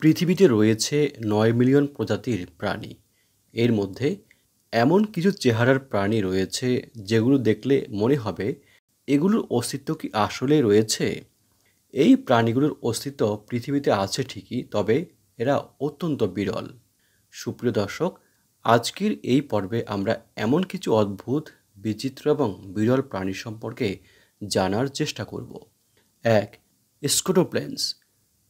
পৃথিবীতে রয়েছে ৯ মিলিয়ন প্রজাতির প্রাণী। এর মধ্যে এমন কিছু চেহারার প্রাণী রয়েছে যেগুলো দেখলে মনে হবে এগুলোর অস্তিত্ব কি আসলেই রয়েছে? এই প্রাণীগুলোর অস্তিত্ব পৃথিবীতে আছে ঠিকই, তবে এরা অত্যন্ত বিরল। সুপ্রিয় দর্শক, আজকের এই পর্বে আমরা এমন কিছু অদ্ভুত, বিচিত্র এবং বিরল প্রাণী সম্পর্কে জানার চেষ্টা করব। ১. স্কোটোপ্লেনস।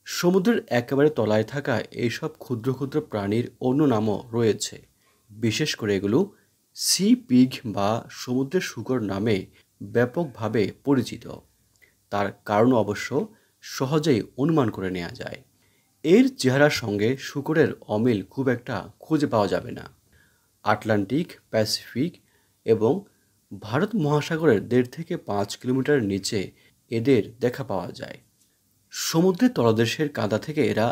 সমুদ্রের একেবারে তলায় থাকা এইসব ক্ষুদ্র ক্ষুদ্র প্রাণীর অন্য নামও রয়েছে। বিশেষ করে এগুলো সি পিগ বা সমুদ্রের শূকর নামে ব্যাপকভাবে পরিচিত। তার কারণ অবশ্য সহজেই অনুমান করে নেওয়া যায়। এর চেহারার সঙ্গে শূকরের অমিল খুব একটা খুঁজে পাওয়া যাবে না। আটলান্টিক, প্যাসিফিক এবং ভারত মহাসাগরের ১.৫ থেকে ৫ কিলোমিটার নিচে এদের দেখা পাওয়া যায়। সমুদ্রের তলদেশের কাদা থেকে এরা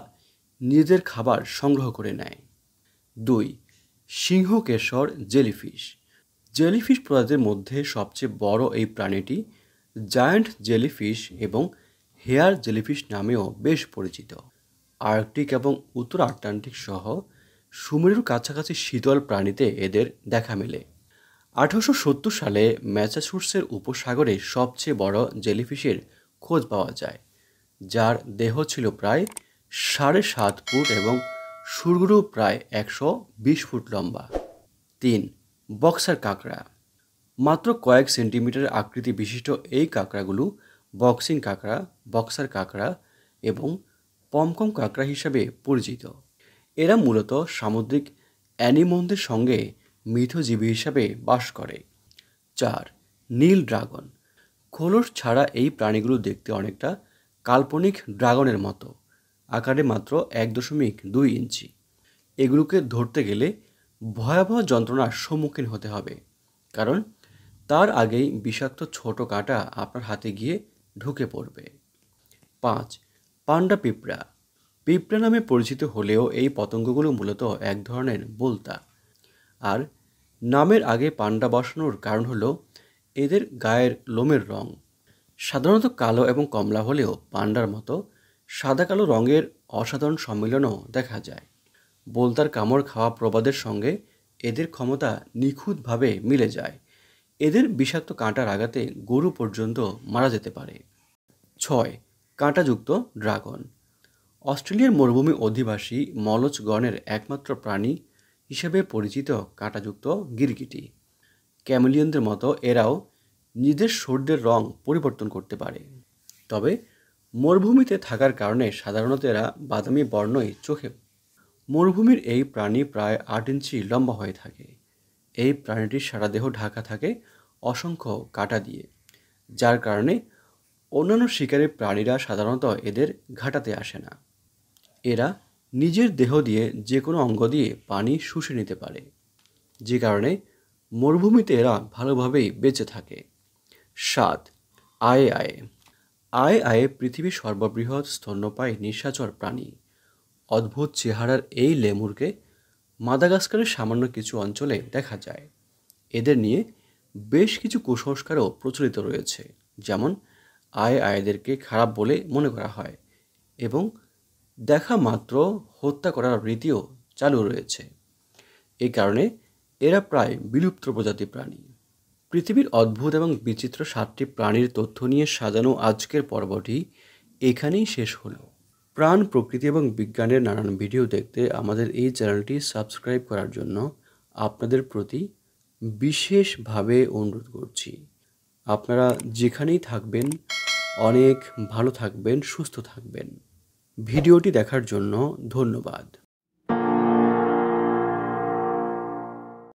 নিজেদের খাবার সংগ্রহ করে নেয়। ২. সিংহকেশর জেলিফিশ। জেলিফিশ প্রজাতির মধ্যে সবচেয়ে বড় এই প্রাণীটি জায়ান্ট জেলিফিশ এবং হেয়ার জেলিফিশ নামেও বেশ পরিচিত। আর্কটিক এবং উত্তর আটলান্টিক সহ সুমেরুর কাছাকাছি শীতল প্রাণীতে এদের দেখা মেলে। ১৮৭০ সালে ম্যাসাচুসেটসের উপসাগরে সবচেয়ে বড় জেলিফিশের খোঁজ পাওয়া যায়, যার দেহ ছিল প্রায় ৭.৫ ফুট এবং শুঁড়গুলো প্রায় ১২০ ফুট লম্বা। ৩. বক্সার কাঁকড়া। মাত্র কয়েক সেন্টিমিটার আকৃতি বিশিষ্ট এই কাঁকড়াগুলো বক্সিং কাঁকড়া, বক্সার কাঁকড়া এবং পমকম কাঁকড়া হিসাবে পরিচিত। এরা মূলত সামুদ্রিক অ্যানিমোনদের সঙ্গে মিথজীবী হিসাবে বাস করে। ৪. নীল ড্রাগন। খোলস ছাড়া এই প্রাণীগুলো দেখতে অনেকটা কাল্পনিক ড্রাগনের মতো, আকারে মাত্র ১.২ ইঞ্চি। এগুলোকে ধরতে গেলে ভয়াবহ যন্ত্রণার সম্মুখীন হতে হবে, কারণ তার আগেই বিষাক্ত ছোট কাঁটা আপনার হাতে গিয়ে ঢুকে পড়বে। ৫. পান্ডা পিঁপড়া। পিঁপড়া নামে পরিচিত হলেও এই পতঙ্গগুলো মূলত এক ধরনের বোলতা। আর নামের আগে পান্ডা বসানোর কারণ হলো এদের গায়ের লোমের রং সাধারণত কালো এবং কমলা হলেও পান্ডার মতো সাদা কালো রঙের অসাধারণ সম্মিলনও দেখা যায়। বোলতার কামড় খাওয়া প্রবাদের সঙ্গে এদের ক্ষমতা নিখুঁতভাবে মিলে যায়। এদের বিষাক্ত কাঁটার আঘাতে গরু পর্যন্ত মারা যেতে পারে। ৬. কাঁটাযুক্ত ড্রাগন। অস্ট্রেলিয়ার মরুভূমি অধিবাসী মলচগণের একমাত্র প্রাণী হিসেবে পরিচিত কাঁটাযুক্ত গিরগিটি। ক্যামেলিয়নদের মতো এরাও নিজের শরীরের রং পরিবর্তন করতে পারে, তবে মরুভূমিতে থাকার কারণে সাধারণত এরা বাদামি বর্ণই চোখে। মরুভূমির এই প্রাণী প্রায় ৮ ইঞ্চি লম্বা হয়ে থাকে। এই প্রাণীটির সারা দেহ ঢাকা থাকে অসংখ্য কাঁটা দিয়ে, যার কারণে অন্যান্য শিকারী প্রাণীরা সাধারণত এদের ঘাঁটাতে আসে না। এরা নিজের দেহ দিয়ে যে কোনো অঙ্গ দিয়ে পানি শুষে নিতে পারে, যে কারণে মরুভূমিতে এরা ভালোভাবেই বেঁচে থাকে। ৭. আয়ে আয়ে। আয়ে আয়ে পৃথিবীর সর্ববৃহৎ স্তন্যপায়ী নিশাচর প্রাণী। অদ্ভুত চেহারার এই লেমুরকে মাদাগাস্কারের সামান্য কিছু অঞ্চলে দেখা যায়। এদের নিয়ে বেশ কিছু কুসংস্কারও প্রচলিত রয়েছে, যেমন আয়ে আয়েদেরকে খারাপ বলে মনে করা হয় এবং দেখা মাত্র হত্যা করার রীতিও চালু রয়েছে। এই কারণে এরা প্রায় বিলুপ্ত প্রজাতির প্রাণী। পৃথিবীর অদ্ভুত এবং বিচিত্র ৭টি প্রাণীর তথ্য নিয়ে সাজানো আজকের পর্বটি এখানেই শেষ হলো। প্রাণ, প্রকৃতি এবং বিজ্ঞানের নানান ভিডিও দেখতে আমাদের এই চ্যানেলটি সাবস্ক্রাইব করার জন্য আপনাদের প্রতি বিশেষভাবে অনুরোধ করছি। আপনারা যেখানেই থাকবেন অনেক ভালো থাকবেন, সুস্থ থাকবেন। ভিডিওটি দেখার জন্য ধন্যবাদ।